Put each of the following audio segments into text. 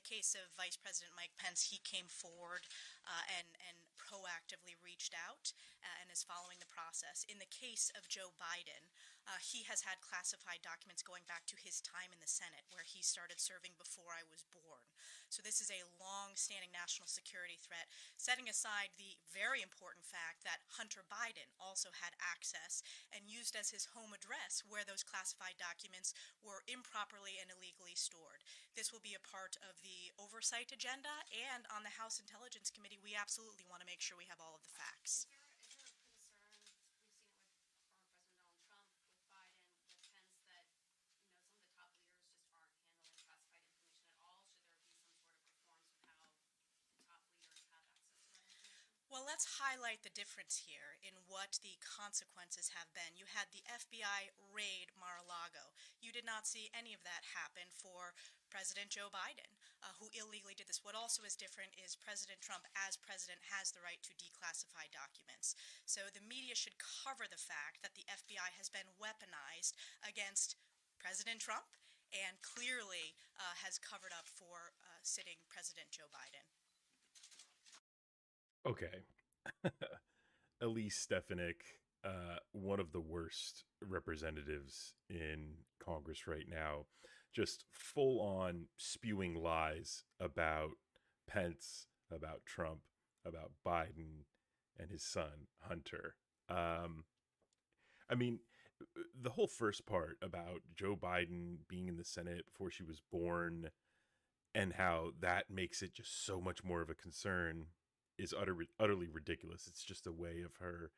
the case of Vice President Mike Pence, he came forward and proactively reached out and is following the process. In the case of Joe Biden, he has had classified documents going back to his time in the Senate, where he started serving before I was born. So this is a long-standing national security threat, setting aside the very important fact that Hunter Biden also had access and used as his home address where those classified documents were improperly and illegally stored. This will be a part of the oversight agenda, and on the House Intelligence Committee, we absolutely want to make sure we have all of the facts. Is there a concern, we've seen it with former President Donald Trump, with Biden, with Pence, that, some of the top leaders just aren't handling classified information at all? Should there be some sort of reforms with how the top leaders have access to that information? Well, let's highlight the difference here in what the consequences have been. You had the FBI raid Mar-a-Lago. You did not see any of that happen for President Joe Biden, who illegally did this. What also is different is President Trump, as president, has the right to declassify documents. So the media should cover the fact that the FBI has been weaponized against President Trump and clearly has covered up for sitting President Joe Biden. Okay. Elise Stefanik, one of the worst representatives in Congress right now, just full on spewing lies about Pence, about Trump, about Biden, and his son, Hunter. I mean, the whole first part about Joe Biden being in the Senate before she was born and how that makes it just so much more of a concern is utterly ridiculous. It's just a way of her,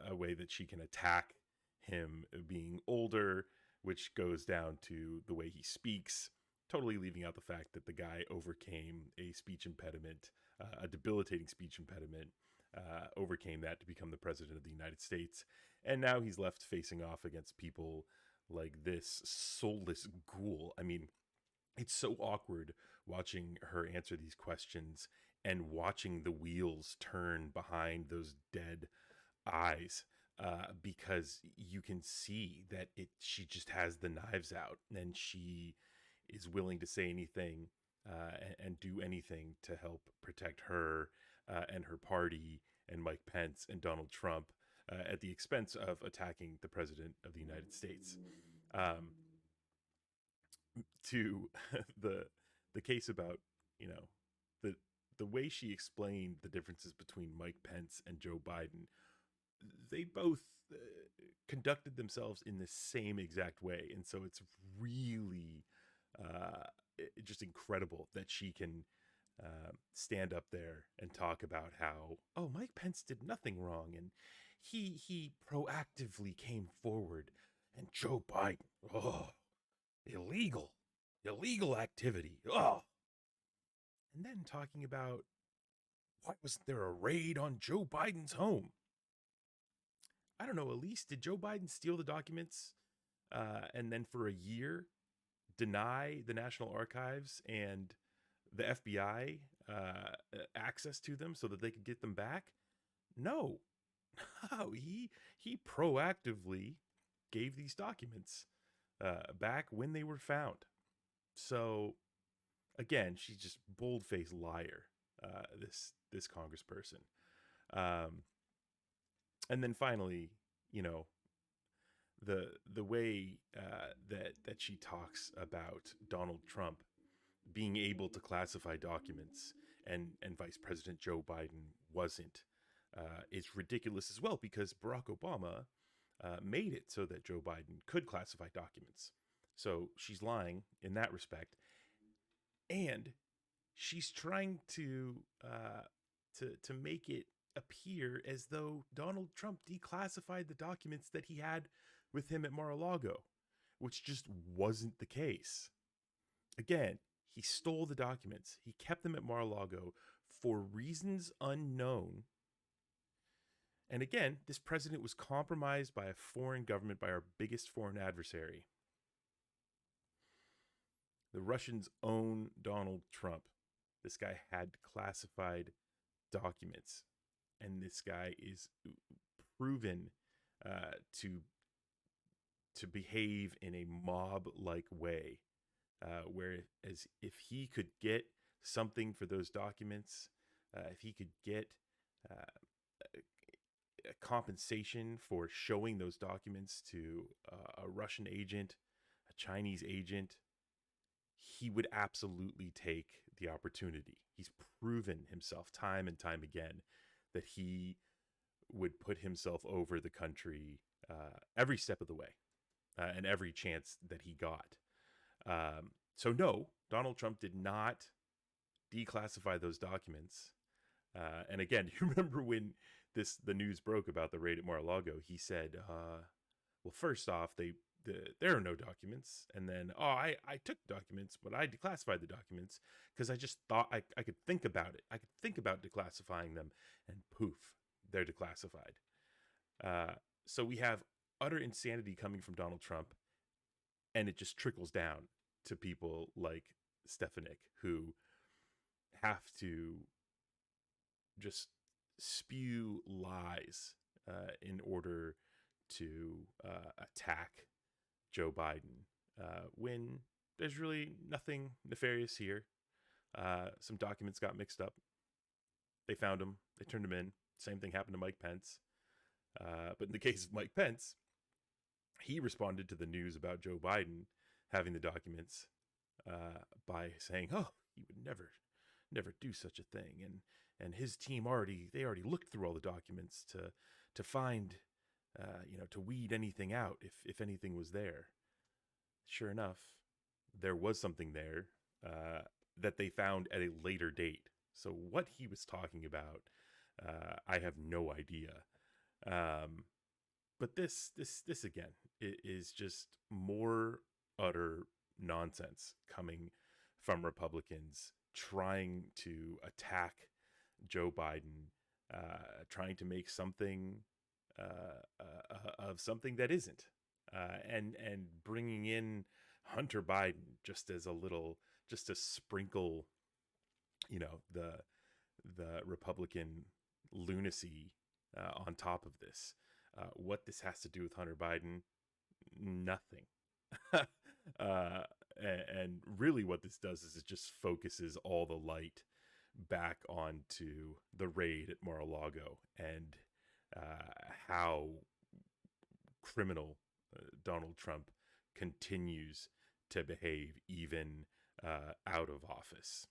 a way that she can attack him being older, which goes down to the way he speaks, totally leaving out the fact that the guy overcame a speech impediment, a debilitating speech impediment, overcame that to become the president of the United States. And now he's left facing off against people like this soulless ghoul. I mean, it's so awkward watching her answer these questions and watching the wheels turn behind those dead eyes, because you can see that she just has the knives out and she is willing to say anything and do anything to help protect her and her party and Mike Pence and Donald Trump at the expense of attacking the president of the United States. To the case about, the the way she explained the differences between Mike Pence and Joe Biden, they both conducted themselves in the same exact way, and so it's really just incredible that she can stand up there and talk about how, oh, Mike Pence did nothing wrong, and he proactively came forward, and Joe Biden, oh, illegal activity, oh. And then talking about, why wasn't there a raid on Joe Biden's home? I don't know, Elise, did Joe Biden steal the documents and then for a year deny the National Archives and the FBI access to them so that they could get them back? No. No, he proactively gave these documents back when they were found. So, again, she's just bold-faced liar, this congressperson. And then finally, the way that she talks about Donald Trump being able to classify documents and Vice President Joe Biden wasn't is ridiculous as well, because Barack Obama made it so that Joe Biden could classify documents. So she's lying in that respect, and she's trying to make it appear as though Donald Trump declassified the documents that he had with him at Mar-a-Lago, which just wasn't the case. Again, he stole the documents. He kept them at Mar-a-Lago for reasons unknown. And again, this president was compromised by a foreign government, by our biggest foreign adversary. The Russians own Donald Trump. This guy had classified documents, and this guy is proven to behave in a mob-like way whereas if he could get something for those documents, if he could get a compensation for showing those documents to a Russian agent, a Chinese agent, he would absolutely take the opportunity. He's proven himself time and time again that he would put himself over the country every step of the way and every chance that he got. So no, Donald Trump did not declassify those documents. And again, you remember when the news broke about the raid at Mar-a-Lago? He said, "Well, first off, there are no documents, and then I took documents, but I declassified the documents because I just thought I could think about it. I could think about declassifying them, and poof, they're declassified." So we have utter insanity coming from Donald Trump, and it just trickles down to people like Stefanik, who have to just spew lies in order to attack Joe Biden when there's really nothing nefarious here. Some documents got mixed up. They found them. They turned them in. Same thing happened to Mike Pence. But in the case of Mike Pence, he responded to the news about Joe Biden having the documents by saying, "Oh, he would never do such a thing," and his team already looked through all the documents to find, to weed anything out if anything was there. Sure enough, there was something there that they found at a later date. So what he was talking about, I have no idea. But this again is just more utter nonsense coming from Republicans trying to attack Joe Biden, trying to make something of something that isn't, and bringing in Hunter Biden just as just to sprinkle, the Republican lunacy on top of this. What this has to do with Hunter Biden? Nothing. And really what this does is it just focuses all the light back onto the raid at Mar-a-Lago and how criminal Donald Trump continues to behave even out of office.